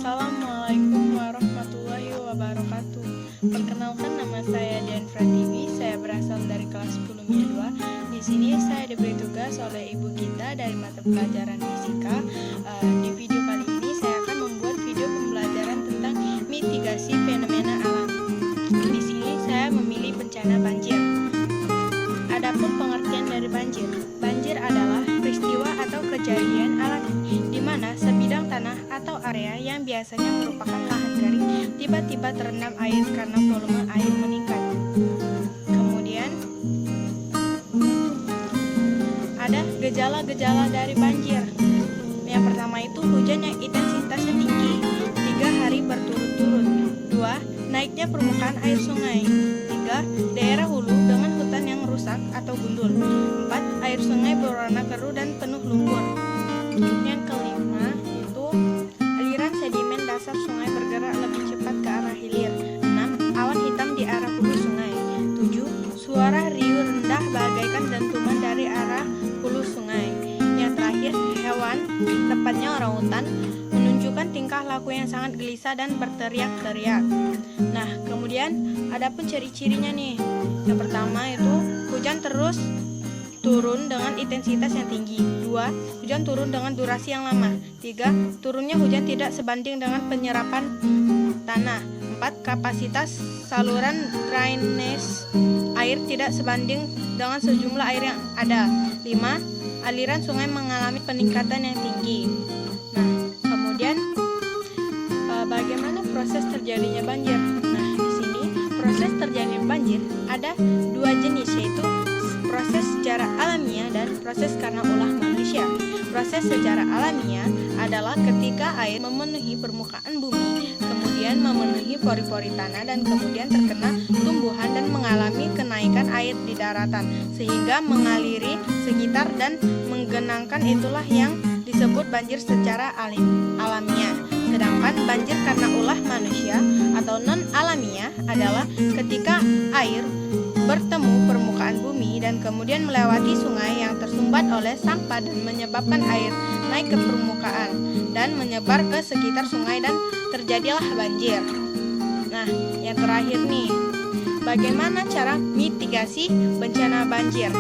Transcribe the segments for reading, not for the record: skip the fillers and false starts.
Assalamualaikum warahmatullahi wabarakatuh. Perkenalkan, nama saya Dian Pratiwi. Saya berasal dari kelas 10 MIA 2. Di sini saya diberi tugas oleh ibu kita dari mata pelajaran fisika. Di video kali ini saya akan membuat video pembelajaran tentang mitigasi fenomena alam. Di sini saya memilih bencana banjir. Adapun pengertian dari banjir. Banjir adalah peristiwa atau kejadian alami di mana sebidang tanah atau area yang biasanya merupakan lahan kering tiba-tiba terendam air karena volume air meningkat. Kemudian ada gejala-gejala dari banjir. Yang pertama itu hujan yang intensitasnya tinggi 3 hari berturut-turut. 2. Naiknya permukaan air sungai. 3. Daerah hulu dengan hutan yang rusak atau gundul. 4. Air sungai berwarna keruh dan penuh lumpur. Yang kelima itu aliran sedimen dasar sungai bergerak lebih cepat ke arah hilir. 6. Awan hitam di arah hulu sungai. 7. Suara riuh rendah bagaikan dentuman dari arah hulu sungai. Yang terakhir, hewan, tepatnya orangutan, menunjukkan tingkah laku yang sangat gelisah dan berteriak-teriak. Nah, kemudian adapun ciri-cirinya nih. Yang pertama itu hujan terus turun dengan intensitas yang tinggi. 2. Hujan turun dengan durasi yang lama. 3. Turunnya hujan tidak sebanding dengan penyerapan tanah. 4. Kapasitas saluran drainase air tidak sebanding dengan sejumlah air yang ada. 5. Aliran sungai mengalami peningkatan yang tinggi. Nah, kemudian bagaimana proses terjadinya banjir? Nah, di sini proses terjadinya banjir ada 2 jenis, yaitu proses secara alamiah dan proses karena ulah manusia. Proses secara alamiah adalah ketika air memenuhi permukaan bumi, kemudian memenuhi pori-pori tanah dan kemudian terkena tumbuhan dan mengalami kenaikan air di daratan sehingga mengaliri sekitar dan menggenangkan. Itulah yang disebut banjir secara alamiah. Sedangkan banjir karena ulah manusia atau non-alamiah adalah ketika air bertemu permukaan bumi dan kemudian melewati sungai yang tersumbat oleh sampah dan menyebabkan air naik ke permukaan dan menyebar ke sekitar sungai dan terjadilah banjir. Nah, yang terakhir nih, bagaimana cara mitigasi bencana banjir?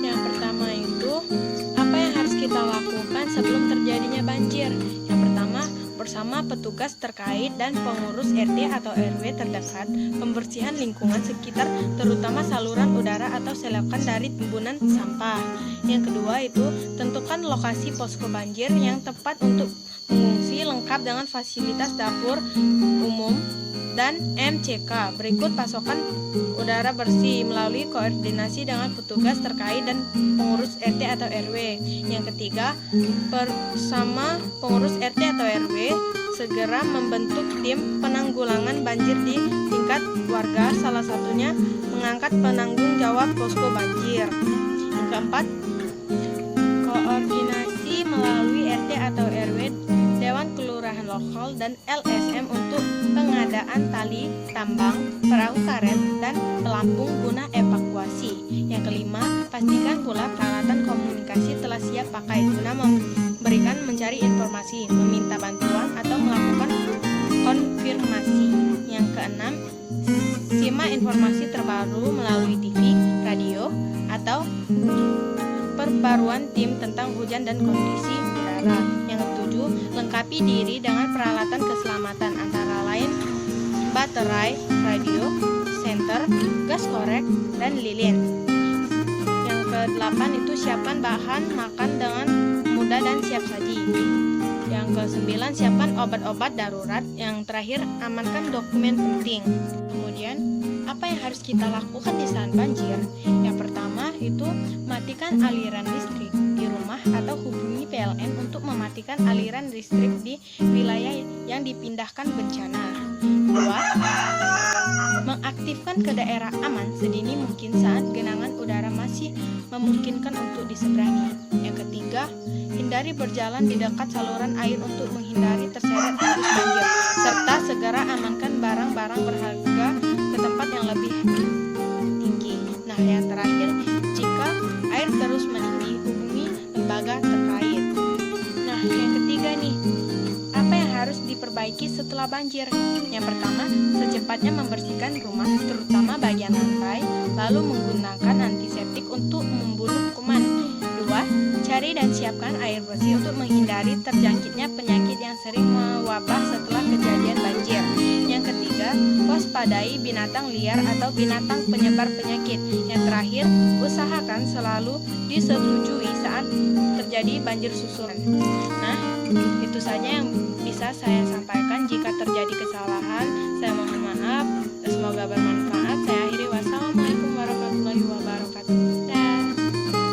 Yang pertama itu, apa yang harus kita lakukan sebelum terjadinya banjir? Yang pertama, bersama petugas terkait dan pengurus RT atau RW terdekat, pembersihan lingkungan sekitar terutama saluran udara atau selokan dari timbunan sampah. Yang kedua itu, tentukan lokasi posko banjir yang tepat untuk mengungsi lengkap dengan fasilitas dapur umum dan MCK. Berikut pasokan udara bersih melalui koordinasi dengan petugas terkait dan pengurus RT atau RW. Yang ketiga, bersama pengurus RT atau RW segera membentuk tim penanggulangan banjir di tingkat warga, salah satunya mengangkat penanggung jawab posko banjir. Yang keempat, koordinasi melalui RT atau RW, Dewan Kelurahan Lokal dan LSM untuk pengadaan tali tambang, perahu karet, dan pelampung guna evakuasi. Yang kelima, pastikan pula peralatan komunikasi telah siap pakai guna memberikan mencari informasi, meminta bantuan, atau melakukan konfirmasi. Yang keenam, simak informasi terbaru melalui TV, radio, atau perbaruan tim tentang hujan dan kondisi udara. Yang ketujuh, lengkapi diri dengan peralatan keselamatan antara lain baterai, radio, senter, gas korek, dan lilin. Yang kedelapan itu, siapkan bahan makan dengan mudah dan siap saji. Yang kesembilan, siapkan obat-obat darurat. Yang terakhir, amankan dokumen penting. Kemudian, apa yang harus kita lakukan di saat banjir? Yang pertama itu, matikan aliran listrik di rumah atau hubungi PLN untuk mematikan aliran listrik di wilayah yang dipindahkan bencana. 2. Mengaktifkan ke daerah aman sedini mungkin saat genangan udara masih memungkinkan untuk diseberangi. Yang ketiga, hindari berjalan di dekat saluran air untuk menghindari terseret arus banjir, serta segera amankan barang-barang berharga ke tempat yang lebih tinggi. Nah, yang terakhir, jika air terus meninggi, hubungi lembaga terkait. Nah, yang ketiga nih, apa yang harus diperbaiki setelah banjir? Yang pertama, secepatnya membersihkan rumah, terutama bagian lantai, lalu menggunakan antiseptik untuk membunuh kuman. 2. Cari dan siapkan air bersih untuk menghindari terjangkitnya penyakit yang sering mewabah setelah kejadian banjir. Yang ketiga, waspadai binatang liar atau binatang penyebar penyakit. Yang terakhir, usahakan selalu disetujui saat terjadi banjir susulan. Nah, itu saja yang bisa saya sampaikan. Jika terjadi kesalahan, saya mohon maaf. Semoga bermanfaat. Saya akhiri. Wassalamualaikum warahmatullahi wabarakatuh.